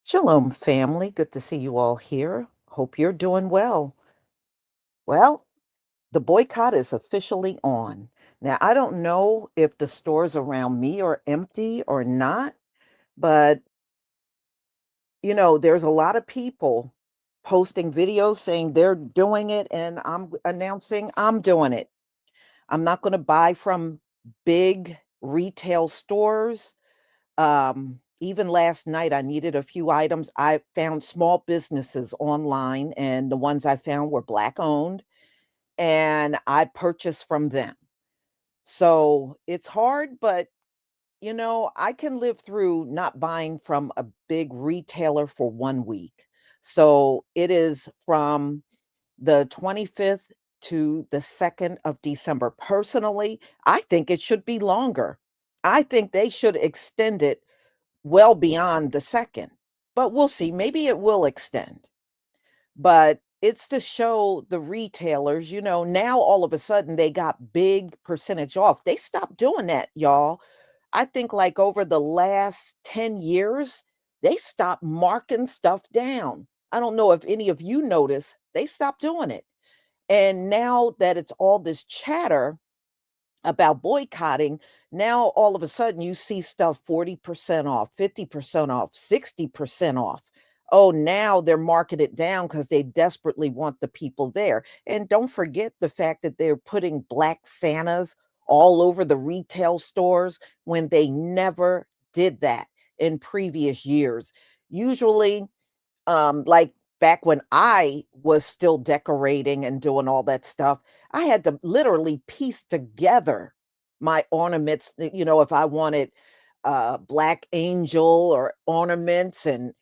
Shalom, family. Good to see you all here. Hope you're doing well. Well, the boycott is officially on. Now, I don't know if the stores around me are empty or not, but there's a lot of people posting videos saying they're doing it, and I'm announcing I'm doing it. I'm not going to buy from big retail stores. Even last night, I needed a few items. I found small businesses online, and the ones I found were Black owned, and I purchased from them. So it's hard, but I can live through not buying from a big retailer for 1 week. So it is from the 25th to the 2nd of December. Personally, I think it should be longer. I think they should extend it well beyond the 2nd, but we'll see. Maybe it will extend. But it's to show the retailers, now all of a sudden they got big percentage off. They stopped doing that, y'all. I think like over the last 10 years, they stopped marking stuff down. I don't know if any of you notice, they stopped doing it. And now that it's all this chatter about boycotting, now all of a sudden you see stuff 40% off, 50% off, 60% off. Oh, now they're marking it down because they desperately want the people there. And don't forget the fact that they're putting black Santas all over the retail stores when they never did that in previous years. Usually, like back when I was still decorating and doing all that stuff, I had to literally piece together my ornaments, if I wanted black angel or ornaments and,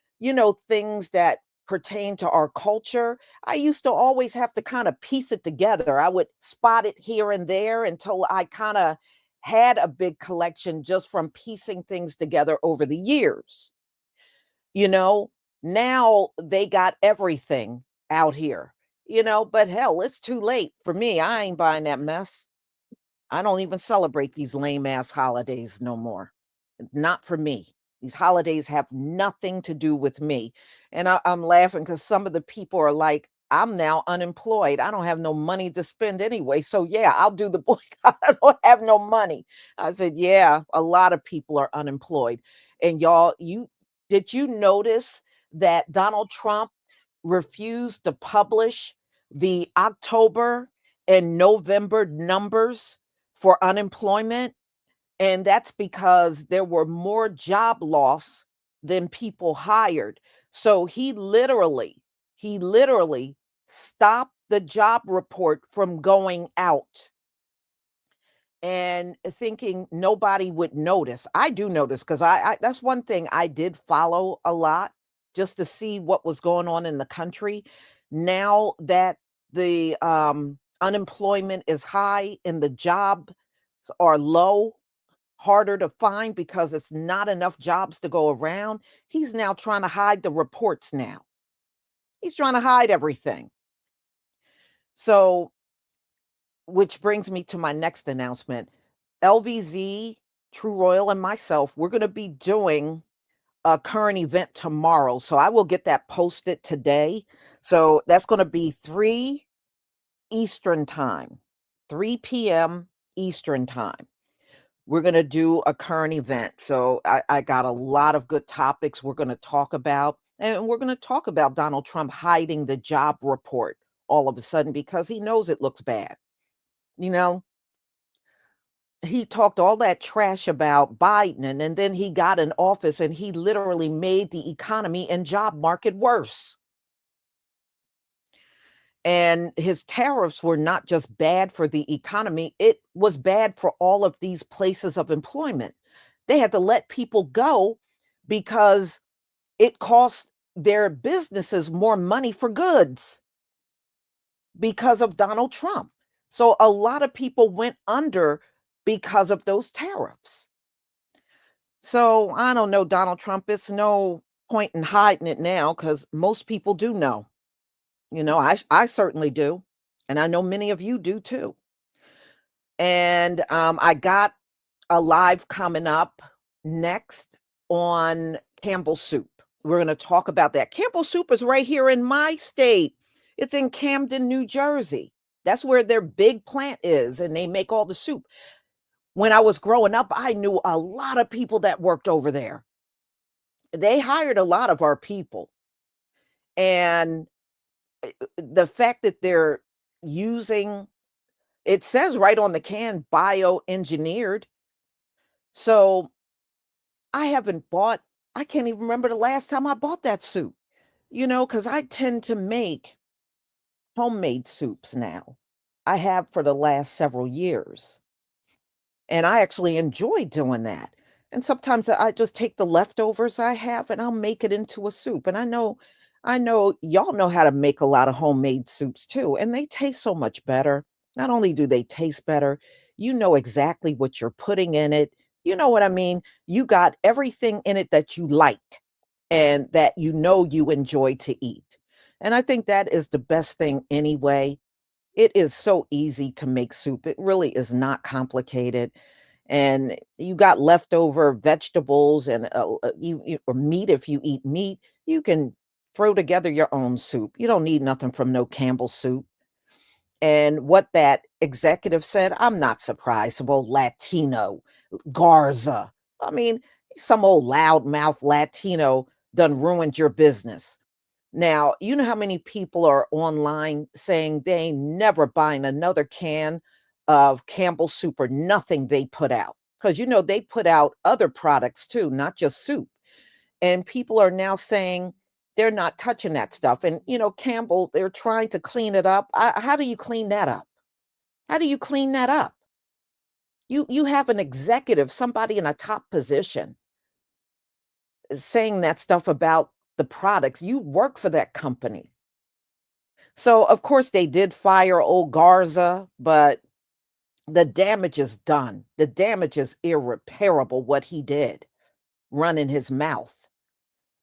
things that pertain to our culture. I used to always have to kind of piece it together. I would spot it here and there until I kind of had a big collection just from piecing things together over the years. You know, now they got everything out here, but hell, it's too late for me. I ain't buying that mess. I don't even celebrate these lame ass holidays no more. Not for me. These holidays have nothing to do with me. And I'm laughing because some of the people are like, I'm now unemployed. I don't have no money to spend anyway. So, yeah, I'll do the boycott. I don't have no money. I said, yeah, a lot of people are unemployed. And y'all, did you notice that Donald Trump refused to publish the October and November numbers for unemployment? And that's because there were more job loss than people hired. So he literally stopped the job report from going out and thinking nobody would notice. I do notice because I that's one thing I did follow a lot just to see what was going on in the country. Now that the unemployment is high and the jobs are low, harder to find because it's not enough jobs to go around. He's now trying to hide the reports now. He's trying to hide everything. So, which brings me to my next announcement. LVZ, True Royal, and myself, we're going to be doing a current event tomorrow. So I will get that posted today. So that's going to be 3 Eastern time, 3 p.m. Eastern time. We're going to do a current event. So I got a lot of good topics we're going to talk about. And we're going to talk about Donald Trump hiding the job report all of a sudden because he knows it looks bad. You know, he talked all that trash about Biden, and then he got in office and he literally made the economy and job market worse. And his tariffs were not just bad for the economy, it was bad for all of these places of employment. They had to let people go because it cost their businesses more money for goods because of Donald Trump. So a lot of people went under because of those tariffs. So I don't know, Donald Trump. It's no point in hiding it now because most people do know. I certainly do. And I know many of you do too. And I got a live coming up next on Campbell Soup. We're gonna talk about that. Campbell Soup is right here in my state. It's in Camden, New Jersey. That's where their big plant is, and they make all the soup. When I was growing up, I knew a lot of people that worked over there. They hired a lot of our people, and the fact that they're using it says right on the can, bioengineered. So, I haven't bought I can't even remember the last time I bought that soup, because I tend to make homemade soups now. I have for the last several years, and I actually enjoy doing that. And sometimes I just take the leftovers I have and I'll make it into a soup. And I know y'all know how to make a lot of homemade soups too, and they taste so much better. Not only do they taste better, you know exactly what you're putting in it. You know what I mean? You got everything in it that you like and that you enjoy to eat. And I think that is the best thing anyway. It is so easy to make soup. It really is not complicated. And you got leftover vegetables and or meat if you eat meat, you can throw together your own soup. You don't need nothing from no Campbell soup. And what that executive said, I'm not surprised. Some old Latino, Garza. I mean, some old loudmouth Latino done ruined your business. Now, you know how many people are online saying they ain't never buying another can of Campbell soup or nothing they put out. Because they put out other products too, not just soup. And people are now saying they're not touching that stuff. And Campbell, they're trying to clean it up. How do you clean that up? How do you clean that up? You have an executive, somebody in a top position, is saying that stuff about the products. You work for that company. So, of course, they did fire old Garza, but the damage is done. The damage is irreparable, what he did, running his mouth.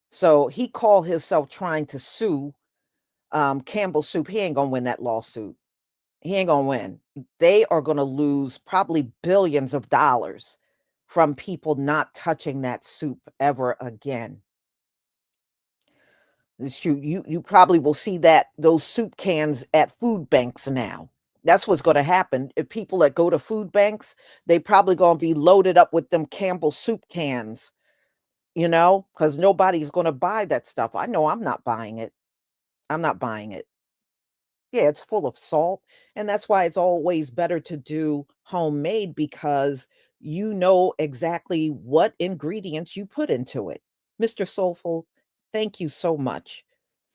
So he called himself trying to sue Campbell Soup. He ain't gonna win that lawsuit. He ain't gonna win. They are gonna lose probably billions of dollars from people not touching that soup ever again. It's true. You probably will see those soup cans at food banks now. That's what's gonna happen. If people that go to food banks, they probably gonna be loaded up with them Campbell soup cans, because nobody's gonna buy that stuff. I know I'm not buying it. I'm not buying it. Yeah, it's full of salt, and that's why it's always better to do homemade because you know exactly what ingredients you put into it. Mr. Soulful, thank you so much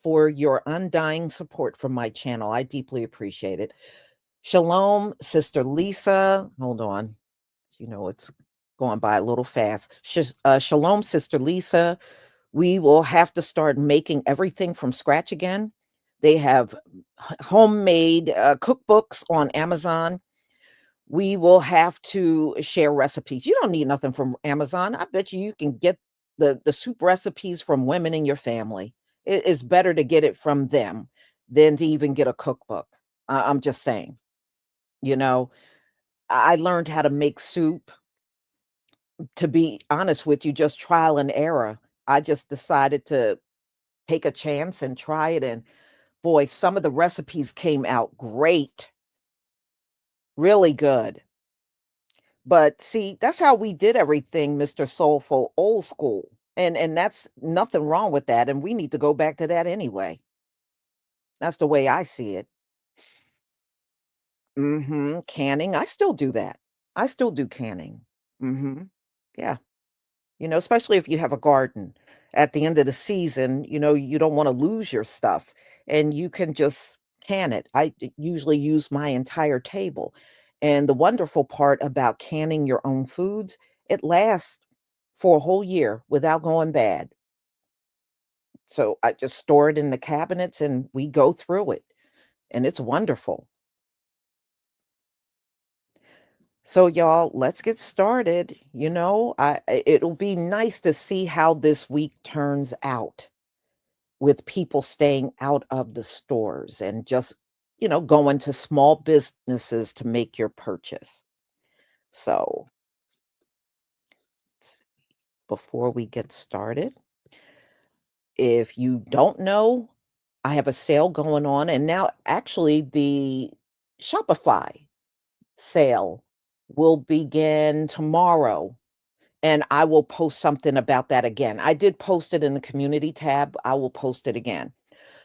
for your undying support from my channel. I deeply appreciate it. Shalom, Sister Lisa. Hold on. It's going by a little fast. Shalom, Sister Lisa. We will have to start making everything from scratch again. They have homemade cookbooks on Amazon. We will have to share recipes. You don't need nothing from Amazon. I bet you can get the soup recipes from women in your family. It is better to get it from them than to even get a cookbook. I'm just saying. You know, I learned how to make soup, to be honest with you, just trial and error. I just decided to take a chance and try it, and boy, some of the recipes came out great, really good. But see, that's how we did everything, Mr. Soulful, old school. And that's nothing wrong with that, and we need to go back to that anyway. That's the way I see it. Mhm, canning, I still do that. I still do canning. Mhm. Yeah. Especially if you have a garden. At the end of the season, you don't wanna lose your stuff, and you can just can it. Usually use my entire table, and the wonderful part about canning your own foods, it lasts for a whole year without going bad. So, I just store it in the cabinets, and we go through it, and it's wonderful. So, y'all, let's get started. It'll be nice to see how this week turns out, with people staying out of the stores and just, going to small businesses to make your purchase. So, before we get started, If you don't know, I have a sale going on, and now actually the Shopify sale will begin tomorrow, and I will post something about that again. I did post it in the community tab. I will post it again.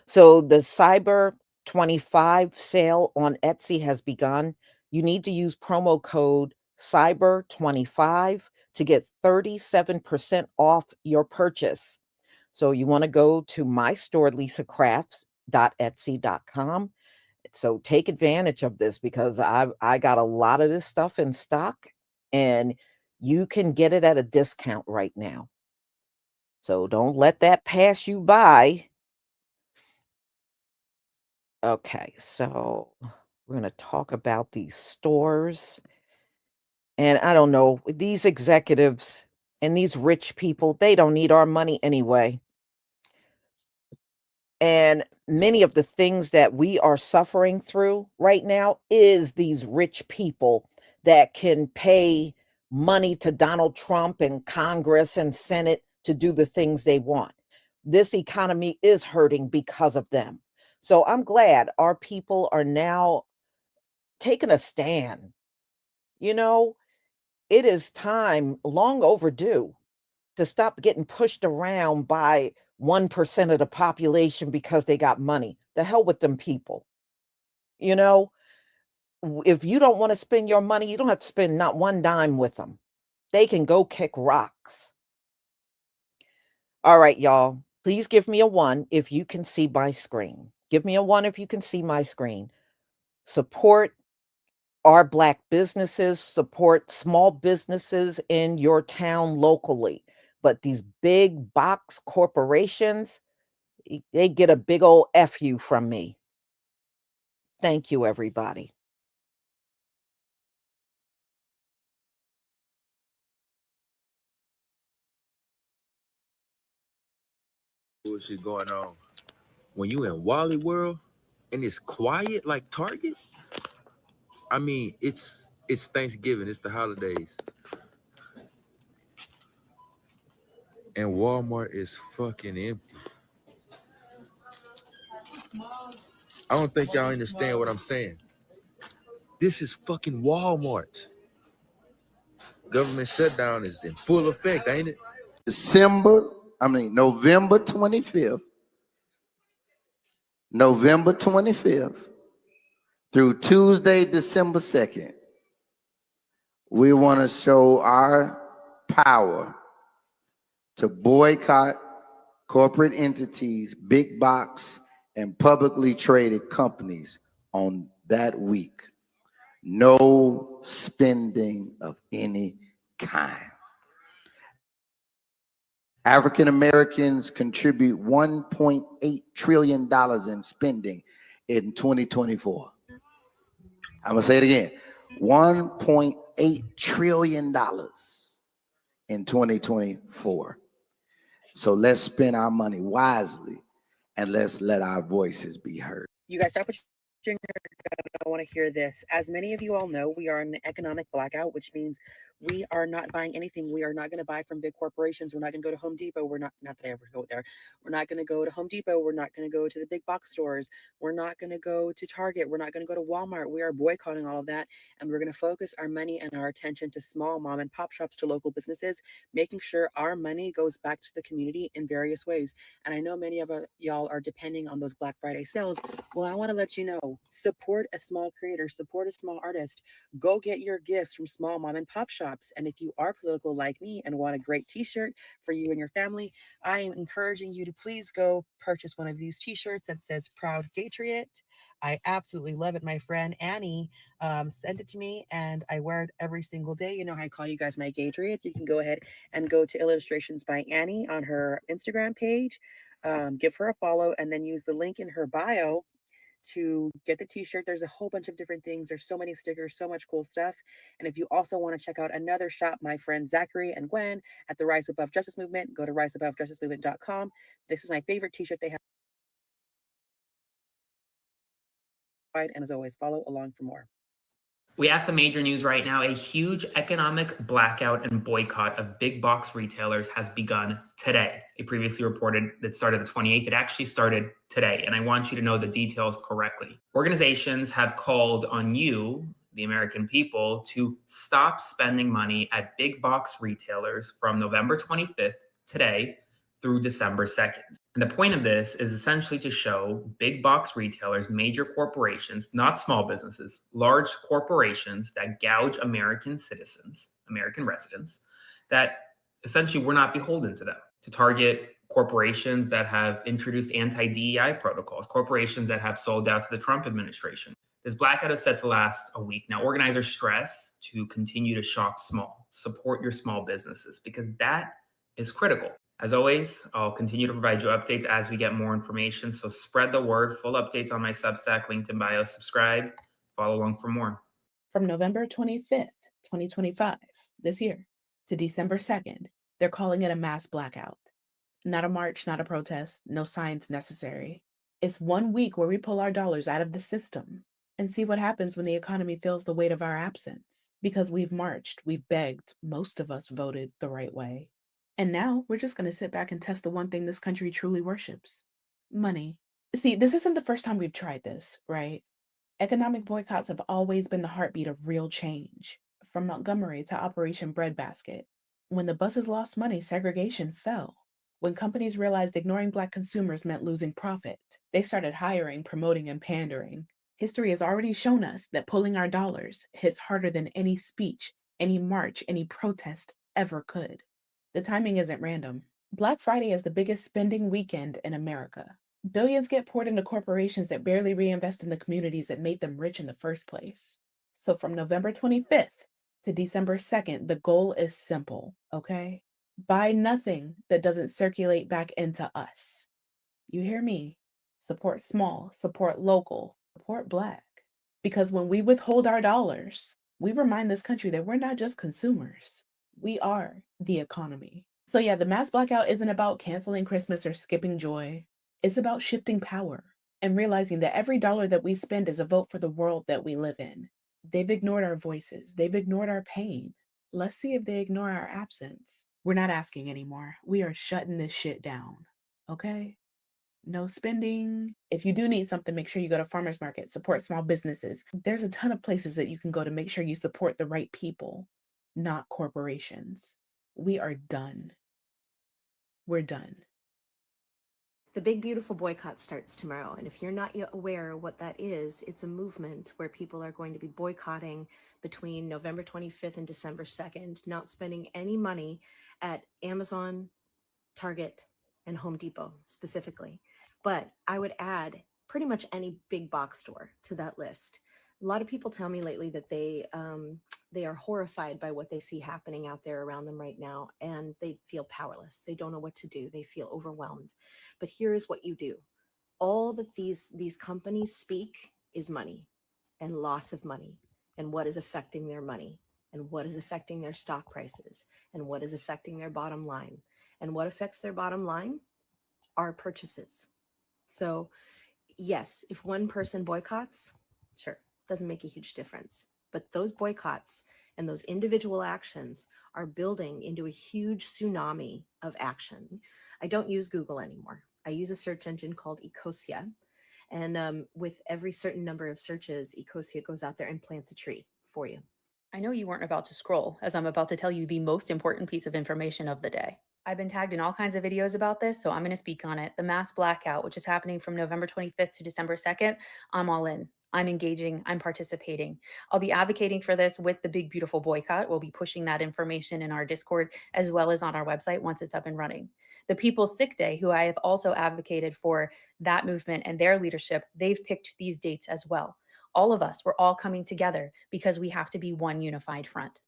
So the Cyber 25 sale on Etsy has begun. You need to use promo code Cyber 25 to get 37% off your purchase. So you want to go to my store, lisacrafts.etsy.com. So take advantage of this because I got a lot of this stuff in stock and you can get it at a discount right now. So don't let that pass you by. Okay, so we're going to talk about these stores. And I don't know, these executives and these rich people, they don't need our money anyway. And many of the things that we are suffering through right now is these rich people that can pay money to Donald Trump and Congress and Senate to do the things they want. This economy is hurting because of them. So I'm glad our people are now taking a stand. You know, it is time, long overdue, to stop getting pushed around by 1% of the population because they got money. The hell with them people. You know, if you don't want to spend your money, you don't have to spend not one dime with them. They can go kick rocks. All right, y'all. Please give me a one if you can see my screen. Give me a one if you can see my screen. Support our Black businesses, support small businesses in your town locally. But these big box corporations, they get a big old F you from me. Thank you, everybody. Bullshit going on. When you in Wally World and it's quiet like Target, I mean it's Thanksgiving, it's the holidays, and Walmart is fucking empty. I don't think y'all understand what I'm saying. This is fucking Walmart. Government shutdown is in full effect, ain't it? November 25th, November 25th through Tuesday, December 2nd, we want to show our power to boycott corporate entities, big box, and publicly traded companies on that week. No spending of any kind. African Americans contribute $1.8 trillion in spending in 2024. I'm going to say it again, $1.8 trillion in 2024. So let's spend our money wisely and let's let our voices be heard. You guys stop what you're I want to hear this. As many of you all know, we are in an economic blackout, which means we are not buying anything. We are not going to buy from big corporations. We're not going to go to Home Depot. We're not that I ever go there. We're not going to go to Home Depot. We're not going to go to the big box stores. We're not going to go to Target. We're not going to go to Walmart. We are boycotting all of that. And we're going to focus our money and our attention to small mom and pop shops, to local businesses, making sure our money goes back to the community in various ways. And I know many of y'all are depending on those Black Friday sales. Well, I want to let you know, support a small creator, support a small artist. Go get your gifts from small mom and pop shops. And if you are political like me and want a great t-shirt for you and your family, I am encouraging you to please go purchase one of these t-shirts that says Proud Patriot. I absolutely love it. My friend Annie sent it to me and I wear it every single day. You know how I call you guys my Patriots. You can go ahead and go to Illustrations by Annie on her Instagram page. Give her a follow and then use the link in her bio to get the t-shirt. There's a whole bunch of different things. There's so many stickers, so much cool stuff. And if you also want to check out another shop, my friends Zachary and Gwen at the Rise Above Justice Movement, go to riseabovejusticemovement.com. This is my favorite t-shirt they have. And as always, follow along for more. We have some major news right now. A huge economic blackout and boycott of big box retailers has begun today. It previously reported that started the 28th. It actually started today, and I want you to know the details correctly. Organizations have called on you, the American people, to stop spending money at big box retailers from November 25th, today, through December 2nd. And the point of this is essentially to show big box retailers, major corporations, not small businesses, large corporations that gouge American citizens, American residents, that essentially we're not beholden to them. To target corporations that have introduced anti-DEI protocols, corporations that have sold out to the Trump administration. This blackout is set to last a week. Now, organizers stress to continue to shop small, support your small businesses, because that is critical. As always, I'll continue to provide you updates as we get more information. So spread the word. Full updates on my Substack, linked in bio. Subscribe, follow along for more. From November 25th, 2025, this year, to December 2nd, they're calling it a mass blackout. Not a march, not a protest, no signs necessary. It's 1 week where we pull our dollars out of the system and see what happens when the economy feels the weight of our absence. Because we've marched, we've begged, most of us voted the right way. And now we're just going to sit back and test the one thing this country truly worships: money. See, this isn't the first time we've tried this, right? Economic boycotts have always been the heartbeat of real change, from Montgomery to Operation Breadbasket. When the buses lost money, segregation fell. When companies realized ignoring Black consumers meant losing profit, they started hiring, promoting, and pandering. History has already shown us that pulling our dollars hits harder than any speech, any march, any protest ever could. The timing isn't random. Black Friday is the biggest spending weekend in America. Billions get poured into corporations that barely reinvest in the communities that made them rich in the first place. So from November 25th to December 2nd, the goal is simple, okay? Buy nothing that doesn't circulate back into us. You hear me? Support small, support local, support Black. Because when we withhold our dollars, we remind this country that we're not just consumers. We are the economy. So yeah, the mass blackout isn't about canceling Christmas or skipping joy. It's about shifting power and realizing that every dollar that we spend is a vote for the world that we live in. They've ignored our voices. They've ignored our pain. Let's see if they ignore our absence. We're not asking anymore. We are shutting this shit down. Okay? No spending. If you do need something, make sure you go to farmers market, support small businesses. There's a ton of places that you can go to make sure you support the right people, not corporations. We are done. We're done. The Big Beautiful Boycott starts tomorrow, and if you're not yet aware what that is, it's a movement where people are going to be boycotting between November 25th and December 2nd, not spending any money at Amazon, Target, and Home Depot specifically. But I would add pretty much any big box store to that list. A lot of people tell me lately that they are horrified by what they see happening out there around them right now, and they feel powerless. They don't know what to do. They feel overwhelmed. But here is what you do. All that these companies speak is money and loss of money and what is affecting their money and what is affecting their stock prices and what is affecting their bottom line. And what affects their bottom line? Our purchases. So yes, if one person boycotts, sure, doesn't make a huge difference. But those boycotts and those individual actions are building into a huge tsunami of action. I don't use Google anymore. I use a search engine called Ecosia. And with every certain number of searches, Ecosia goes out there and plants a tree for you. I know you weren't about to scroll, as I'm about to tell you the most important piece of information of the day. I've been tagged in all kinds of videos about this, so I'm going to speak on it. The mass blackout, which is happening from November 25th to December 2nd, I'm all in. I'm engaging, I'm participating. I'll be advocating for this with the Big Beautiful Boycott. We'll be pushing that information in our Discord as well as on our website once it's up and running. The People's Sick Day, who I have also advocated for that movement and their leadership, they've picked these dates as well. All of us, we're all coming together because we have to be one unified front.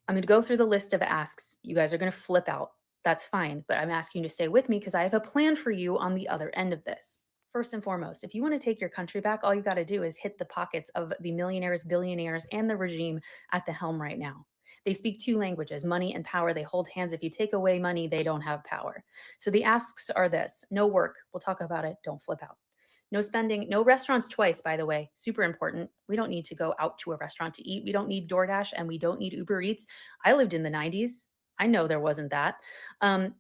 I'm going to go through the list of asks. You guys are going to flip out. That's fine, but I'm asking you to stay with me because I have a plan for you on the other end of this. First and foremost, if you want to take your country back, all you got to do is hit the pockets of the millionaires, billionaires, and the regime at the helm right now. They speak two languages, money and power. They hold hands. If you take away money, they don't have power. So the asks are this: no work. We'll talk about it. Don't flip out. No spending, no restaurants twice, by the way, super important. We don't need to go out to a restaurant to eat. We don't need DoorDash and we don't need Uber Eats. I lived in the 90s. I know there wasn't that.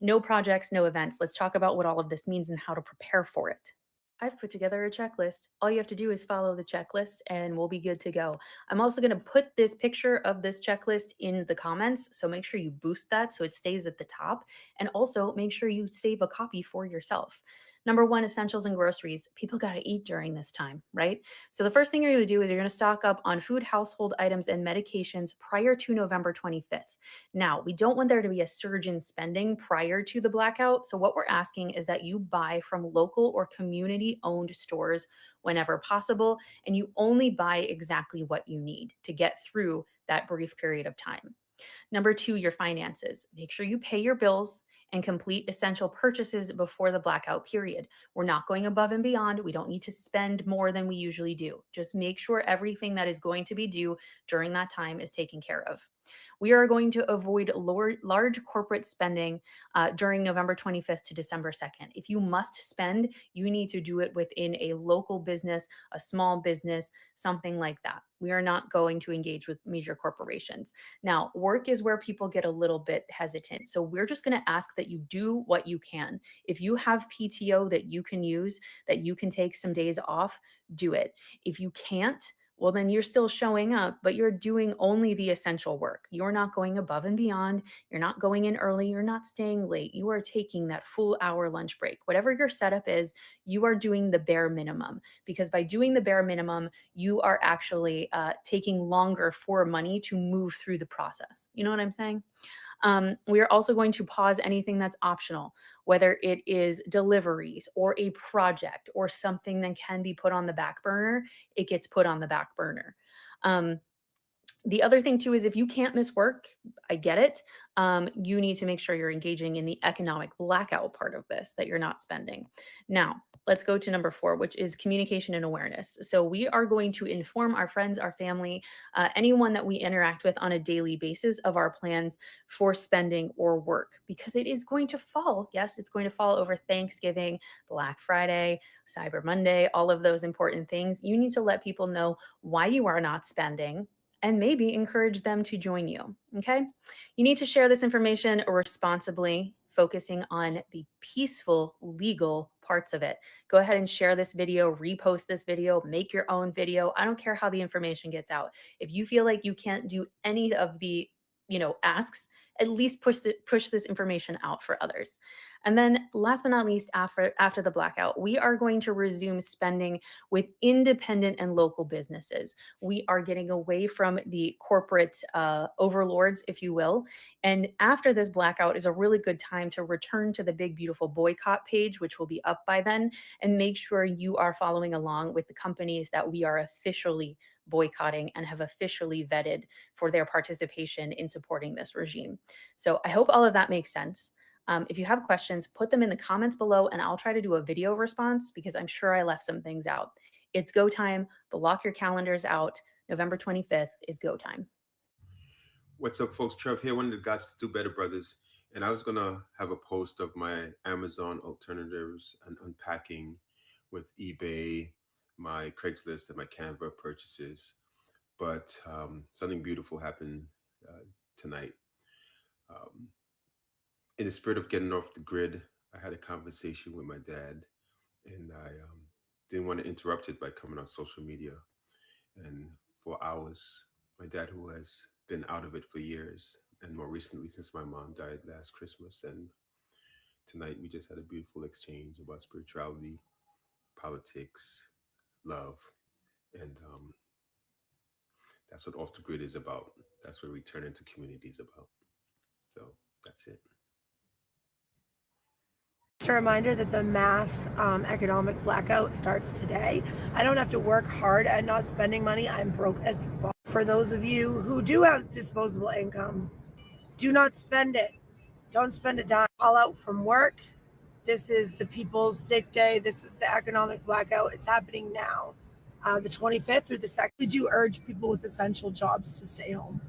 No projects, no events. Let's talk about what all of this means and how to prepare for it. I've put together a checklist. All you have to do is follow the checklist and we'll be good to go. I'm also going to put this picture of this checklist in the comments. So make sure you boost that so it stays at the top. And also make sure you save a copy for yourself. Number one, essentials and groceries. People got to eat during this time, right? So the first thing you're going to do is you're going to stock up on food, household items, and medications prior to November 25th. Now, we don't want there to be a surge in spending prior to the blackout. So what we're asking is that you buy from local or community-owned stores whenever possible, and you only buy exactly what you need to get through that brief period of time. Number two, your finances. Make sure you pay your bills and complete essential purchases before the blackout period. We're not going above and beyond. We don't need to spend more than we usually do. Just make sure everything that is going to be due during that time is taken care of. We are going to avoid large corporate spending during November 25th to December 2nd. If you must spend, you need to do it within a local business, a small business, something like that. We are not going to engage with major corporations. Now, work is where people get a little bit hesitant. So we're just going to ask that you do what you can. If you have PTO that you can use, that you can take some days off, do it. If you can't, well, then you're still showing up, but you're doing only the essential work. You're not going above and beyond. You're not going in early. You're not staying late. You are taking that full hour lunch break. Whatever your setup is, you are doing the bare minimum, because by doing the bare minimum, you are actually taking longer for money to move through the process. You know what I'm saying? We are also going to pause anything that's optional, whether it is deliveries or a project or something that can be put on the back burner, it gets put on the back burner. The other thing too is if you can't miss work, I get it. You need to make sure you're engaging in the economic blackout part of this, that you're not spending. Now, let's go to number 4, which is communication and awareness. So we are going to inform our friends, our family, anyone that we interact with on a daily basis of our plans for spending or work, because it is going to fall. Yes, it's going to fall over Thanksgiving, Black Friday, Cyber Monday, all of those important things. You need to let people know why you are not spending, and maybe encourage them to join you, okay? You need to share this information responsibly, focusing on the peaceful, legal parts of it. Go ahead and share this video, repost this video, make your own video. I don't care how the information gets out. If you feel like you can't do any of the, asks, at least push this information out for others. And then last but not least, after the blackout, we are going to resume spending with independent and local businesses. We are getting away from the corporate overlords, if you will. And after this blackout is a really good time to return to the Big Beautiful Boycott page, which will be up by then, and make sure you are following along with the companies that we are officially boycotting and have officially vetted for their participation in supporting this regime. So I hope all of that makes sense. If you have questions, put them in the comments below and I'll try to do a video response, because I'm sure I left some things out. It's go time. Block your calendars out. November 25th is go time. What's up, folks? Trev here, one of the Gots Do Better brothers. And I was going to have a post of my Amazon alternatives and unpacking with eBay, my Craigslist, and my Canva purchases. But something beautiful happened tonight. In the spirit of getting off the grid, I had a conversation with my dad, and I didn't want to interrupt it by coming on social media. And for hours, my dad, who has been out of it for years, and more recently since my mom died last Christmas, and tonight we just had a beautiful exchange about spirituality, politics, love, and that's what Off the Grid is about. That's what Return into Community is about. So that's it. Just a reminder that the mass economic blackout starts today. I don't have to work hard at not spending money. I'm broke as fuck. For those of you who do have disposable income, do not spend it. Don't spend a dime. All out from work. This is the people's sick day. This is the economic blackout. It's happening now. The 25th through the 2nd. We do urge people with essential jobs to stay home.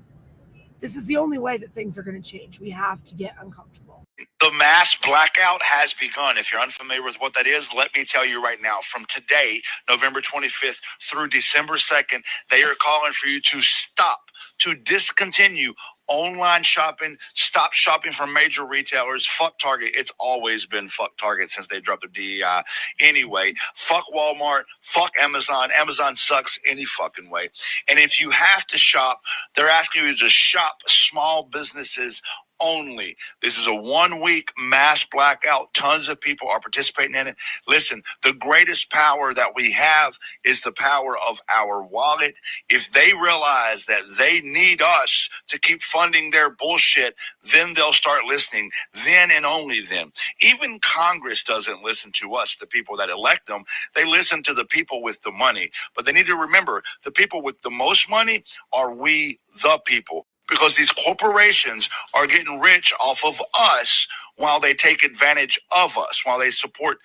This is the only way that things are going to change. We have to get uncomfortable. The mass blackout has begun. If you're unfamiliar with what that is, let me tell you right now. From today, November 25th through December 2nd, they are calling for you to stop, to discontinue online shopping, stop shopping from major retailers. Fuck Target. It's always been fuck Target since they dropped their DEI. Anyway, fuck Walmart, fuck Amazon. Amazon sucks any fucking way. And if you have to shop, they're asking you to shop small businesses only. This is a 1 week mass blackout. Tons of people are participating in it. Listen, the greatest power that we have is the power of our wallet. If they realize that they need us to keep funding their bullshit, then they'll start listening. Then and only then. Even Congress doesn't listen to us, the people that elect them. They listen to the people with the money. But they need to remember, the people with the most money are we, the people. Because these corporations are getting rich off of us while they take advantage of us, while they support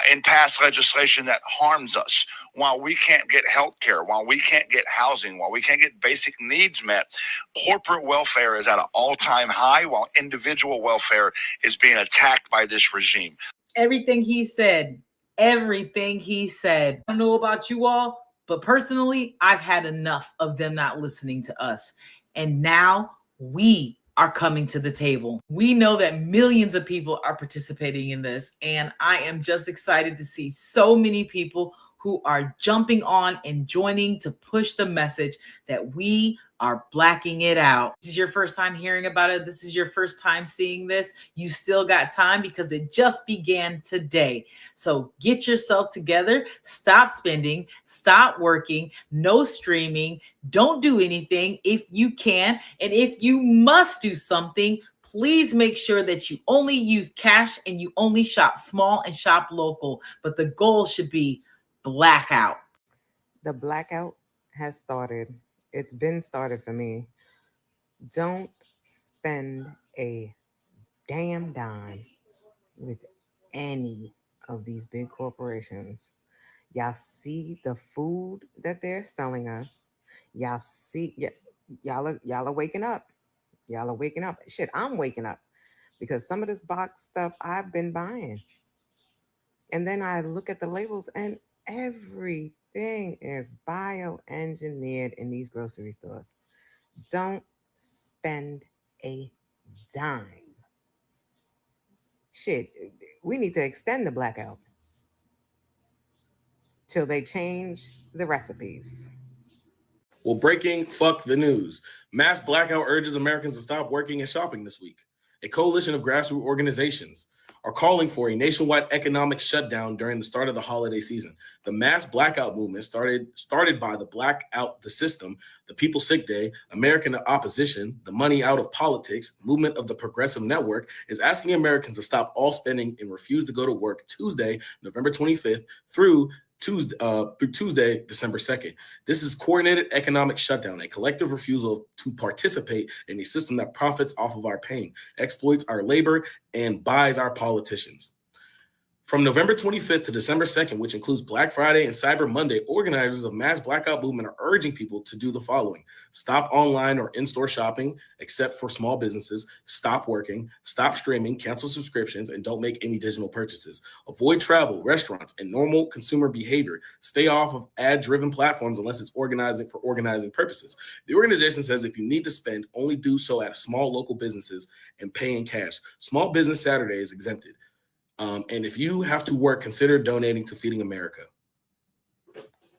and pass legislation that harms us, while we can't get health care, while we can't get housing, while we can't get basic needs met. Corporate welfare is at an all-time high, while individual welfare is being attacked by this regime. Everything he said. I don't know about you all, but personally, I've had enough of them not listening to us. And now we are coming to the table. We know that millions of people are participating in this, and I am just excited to see so many people who are jumping on and joining to push the message that we are blacking it out. This is your first time hearing about it. This is your first time seeing this. You still got time because it just began today. So get yourself together. Stop spending. Stop working. No streaming. Don't do anything if you can. And if you must do something, please make sure that you only use cash and you only shop small and shop local. But the goal should be blackout. The blackout has started. It's been started for me. Don't spend a damn dime with any of these big corporations. Y'all see the food that they're selling us. Y'all see, y'all are waking up. Y'all are waking up. Shit, I'm waking up because some of this box stuff I've been buying. And then I look at the labels and everything is bioengineered in these grocery stores. Don't spend a dime. Shit, we need to extend the blackout till they change the recipes. Well, breaking, fuck the news. Mass blackout urges Americans to stop working and shopping this week. A coalition of grassroots organizations are calling for a nationwide economic shutdown during the start of the holiday season. The mass blackout movement started by the Blackout the System, the People's Sick Day, American Opposition, the Money Out of Politics, Movement of the Progressive Network, is asking Americans to stop all spending and refuse to go to work Tuesday, November 25th through Tuesday, December 2nd. This is coordinated economic shutdown, a collective refusal to participate in a system that profits off of our pain, exploits our labor, and buys our politicians. From November 25th to December 2nd, which includes Black Friday and Cyber Monday, organizers of Mass Blackout Movement are urging people to do the following: stop online or in-store shopping, except for small businesses, stop working, stop streaming, cancel subscriptions, and don't make any digital purchases. Avoid travel, restaurants, and normal consumer behavior. Stay off of ad-driven platforms unless it's organizing purposes. The organization says if you need to spend, only do so at small local businesses and pay in cash. Small Business Saturday is exempted. And if you have to work, consider donating to Feeding America.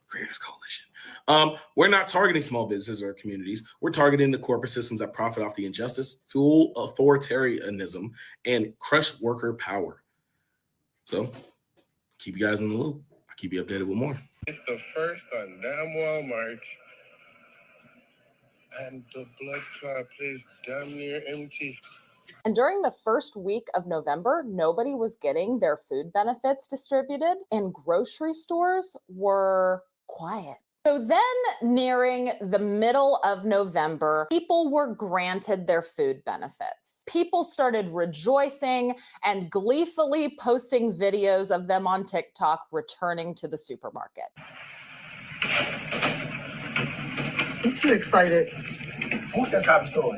Creators Coalition. We're not targeting small businesses or communities. We're targeting the corporate systems that profit off the injustice, fuel authoritarianism, and crush worker power. So keep you guys in the loop. I'll keep you updated with more. It's the first on damn Walmart. And the blood clot place damn near empty. And during the first week of November, nobody was getting their food benefits distributed, and grocery stores were quiet. So then, nearing the middle of November, people were granted their food benefits. People started rejoicing and gleefully posting videos of them on TikTok returning to the supermarket. I'm too excited. Who's that copy store?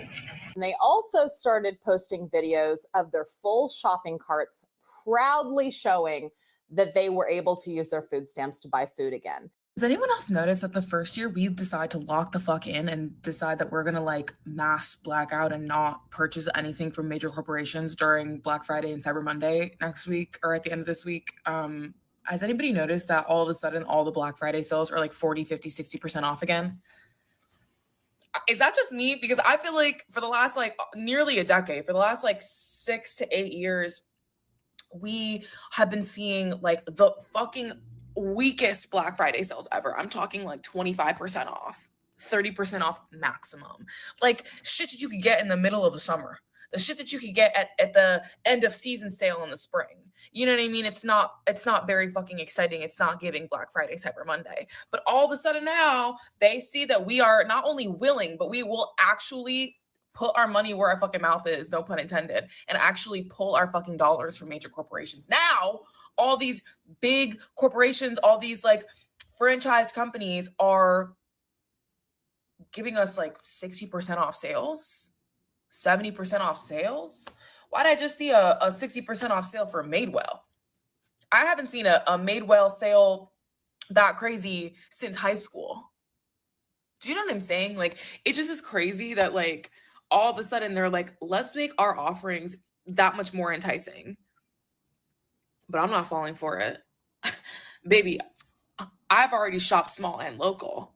And they also started posting videos of their full shopping carts, proudly showing that they were able to use their food stamps to buy food again. Does anyone else notice that the first year we decide to lock the fuck in and decide that we're gonna like mass blackout and not purchase anything from major corporations during Black Friday and Cyber Monday next week or at the end of this week? Has anybody noticed that all of a sudden all the Black Friday sales are like 40, 50, 60% off again? Is that just me? Because I feel like for the last like nearly a decade, for the last like 6 to 8 years, we have been seeing like the fucking weakest Black Friday sales ever. I'm talking like 25% off, 30% off maximum. Like shit that you could get in the middle of the summer. The shit that you could get at the end of season sale in the spring. You know what I mean? It's not very fucking exciting. It's not giving Black Friday, Cyber Monday. But all of a sudden now they see that we are not only willing, but we will actually put our money where our fucking mouth is, no pun intended, and actually pull our fucking dollars from major corporations. Now, all these big corporations, all these like franchise companies are giving us like 60% off sales, 70% off sales. Why did I just see a 60% off sale for Madewell? I haven't seen a Madewell sale that crazy since high school. Do you know what I'm saying? Like, it just is crazy that like all of a sudden they're like, let's make our offerings that much more enticing. But I'm not falling for it. Baby, I've already shopped small and local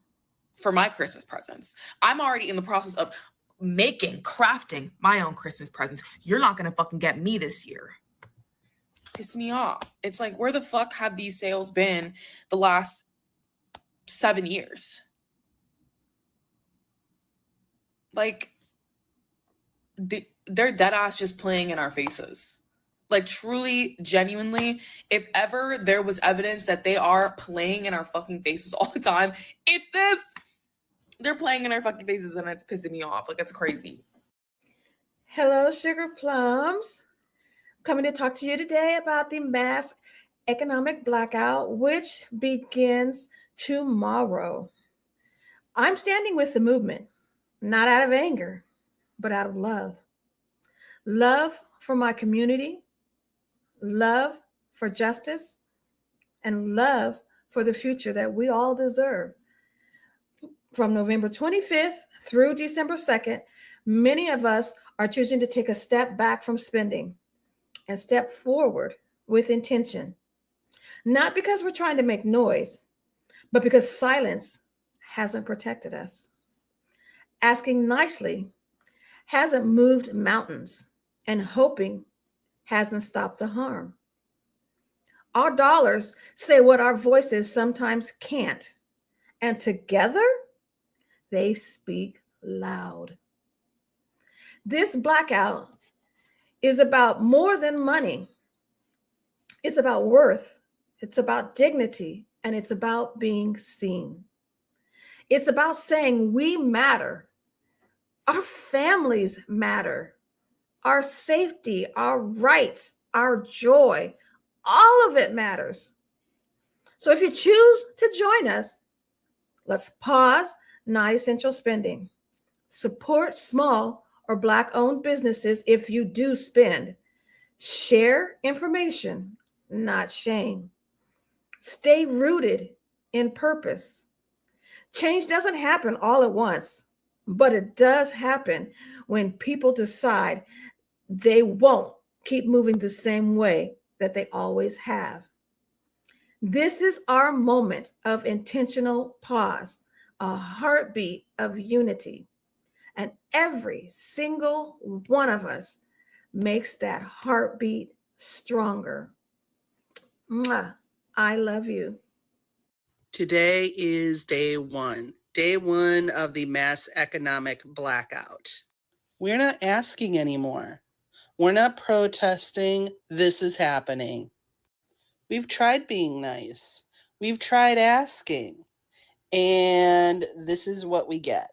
for my Christmas presents. I'm already in the process of crafting my own Christmas presents. You're not gonna fucking get me this year. Piss me off. It's like, where the fuck have these sales been the last 7 years? Like, they're dead ass just playing in our faces. Like, truly, genuinely, if ever there was evidence that they are playing in our fucking faces all the time, it's this. They're playing in our fucking faces and it's pissing me off. Like, it's crazy. Hello, Sugar Plums. Coming to talk to you today about the mass economic blackout, which begins tomorrow. I'm standing with the movement, not out of anger, but out of love. Love for my community, love for justice, and love for the future that we all deserve. From November 25th through December 2nd, many of us are choosing to take a step back from spending and step forward with intention. Not because we're trying to make noise, but because silence hasn't protected us. Asking nicely hasn't moved mountains, and hoping hasn't stopped the harm. Our dollars say what our voices sometimes can't, and together they speak loud. This blackout is about more than money. It's about worth, it's about dignity, and it's about being seen. It's about saying we matter. Our families matter. Our safety, our rights, our joy, all of it matters. So if you choose to join us, let's pause non-essential spending. Support small or Black-owned businesses if you do spend. Share information, not shame. Stay rooted in purpose. Change doesn't happen all at once, but it does happen when people decide they won't keep moving the same way that they always have. This is our moment of intentional pause, a heartbeat of unity. And every single one of us makes that heartbeat stronger. Mwah. I love you. Today is day one of the mass economic blackout. We're not asking anymore. We're not protesting. This is happening. We've tried being nice. We've tried asking. And this is what we get.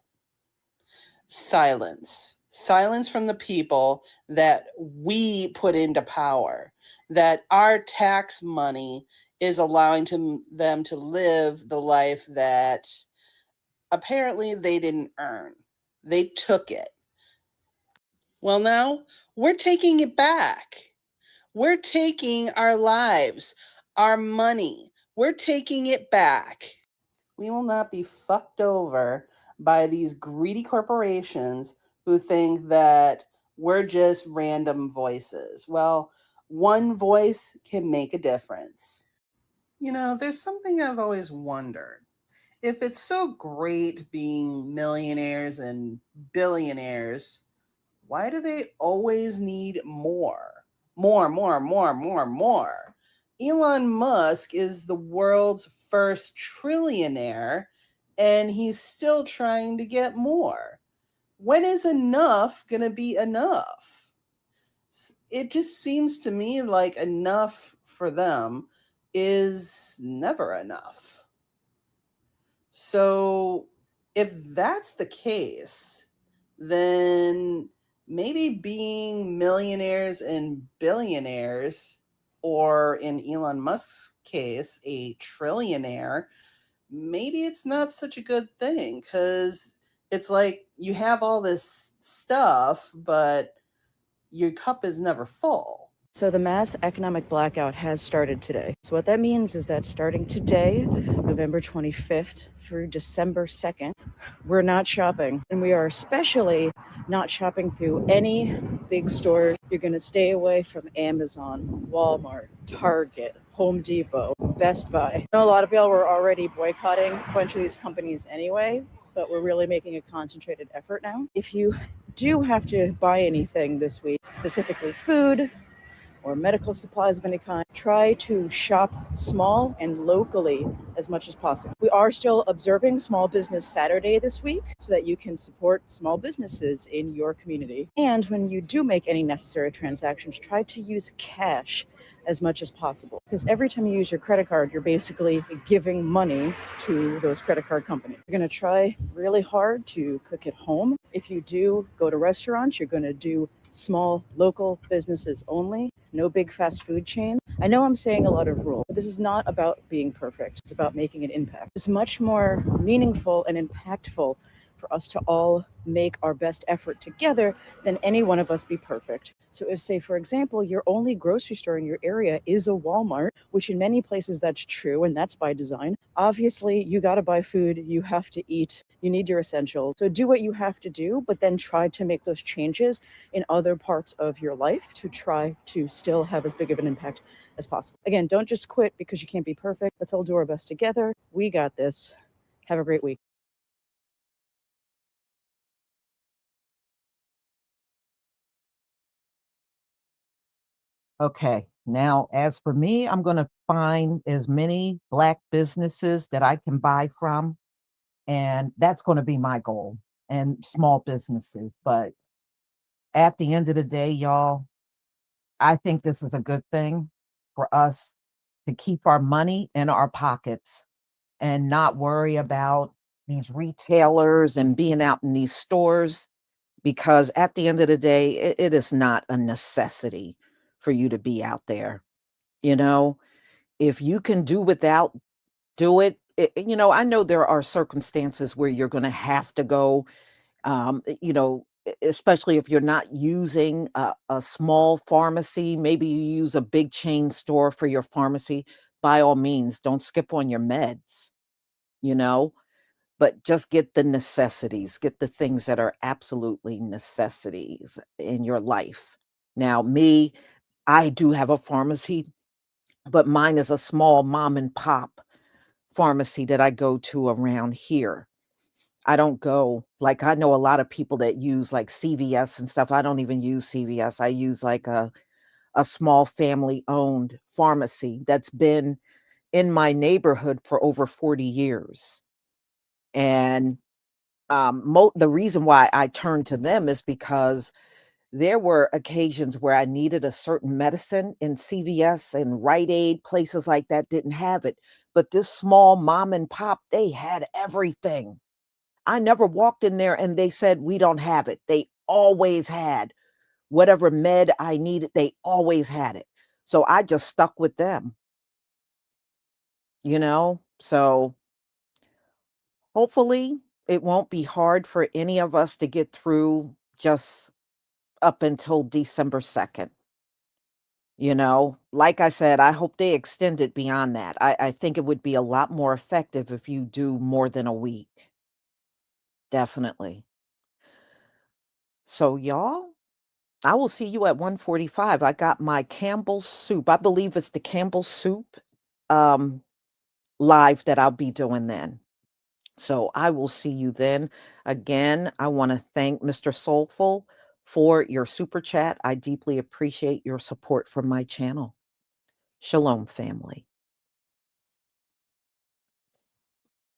Silence. Silence from the people that we put into power, that our tax money is allowing them to live the life that apparently they didn't earn. They took it. Well, now we're taking it back. We're taking our lives, our money. We're taking it back. We will not be fucked over by these greedy corporations who think that we're just random voices. Well, one voice can make a difference. You know, there's something I've always wondered. If it's so great being millionaires and billionaires, why do they always need more? More. Elon Musk is the world's first trillionaire, and he's still trying to get more. When is enough going to be enough? It just seems to me like enough for them is never enough. So, if that's the case, then maybe being millionaires and billionaires, or in Elon Musk's case, a trillionaire, maybe it's not such a good thing, because it's like you have all this stuff, but your cup is never full. So the mass economic blackout has started today. So what that means is that starting today, November 25th through December 2nd, we're not shopping. And we are especially not shopping through any big stores. You're going to stay away from Amazon, Walmart, Target, Home Depot, Best Buy. I know a lot of y'all were already boycotting a bunch of these companies anyway, but we're really making a concentrated effort now. If you do have to buy anything this week, specifically food, or medical supplies of any kind, try to shop small and locally as much as possible. We are still observing Small Business Saturday this week so that you can support small businesses in your community. And when you do make any necessary transactions, try to use cash as much as possible. Because every time you use your credit card, you're basically giving money to those credit card companies. You're going to try really hard to cook at home. If you do go to restaurants, you're going to do small local businesses only, no big fast food chains. I know I'm saying a lot of rules, but this is not about being perfect. It's about making an impact. It's much more meaningful and impactful for us to all make our best effort together than any one of us be perfect. So if, say, for example, your only grocery store in your area is a Walmart, which in many places that's true, and that's by design, obviously you got to buy food, you have to eat, you need your essentials. So do what you have to do, but then try to make those changes in other parts of your life to try to still have as big of an impact as possible. Again, don't just quit because you can't be perfect. Let's all do our best together. We got this. Have a great week. Okay. Now, as for me, I'm going to find as many Black businesses that I can buy from. And that's going to be my goal, and small businesses. But at the end of the day, y'all, I think this is a good thing for us to keep our money in our pockets and not worry about these retailers and being out in these stores, because at the end of the day, it is not a necessity for you to be out there. You know, if you can do without, do it. I know there are circumstances where you're going to have to go, especially if you're not using a small pharmacy. Maybe you use a big chain store for your pharmacy. By all means, don't skip on your meds, you know, but just get the necessities, get the things that are absolutely necessities in your life. Now, me, I do have a pharmacy, but mine is a small mom and pop pharmacy that I go to around here. I don't go, like, I know a lot of people that use like CVS and stuff. I don't even use CVS. I use like a small family owned pharmacy that's been in my neighborhood for over 40 years. And the reason why I turned to them is because there were occasions where I needed a certain medicine, and CVS and Rite Aid, places like that didn't have it. But this small mom and pop, they had everything. I never walked in there and they said, "We don't have it." They always had whatever med I needed, they always had it. So I just stuck with them, you know? So hopefully it won't be hard for any of us to get through just up until December 2nd. You know, like I said, I hope they extend it beyond that. I think it would be a lot more effective if you do more than a week. Definitely. So, y'all, I will see you at 1:45. I got my Campbell's soup. I believe it's the Campbell's soup um, live that I'll be doing then. So I will see you then. Again, I want to thank Mr. Soulful for your super chat. I deeply appreciate your support for my channel. Shalom, family.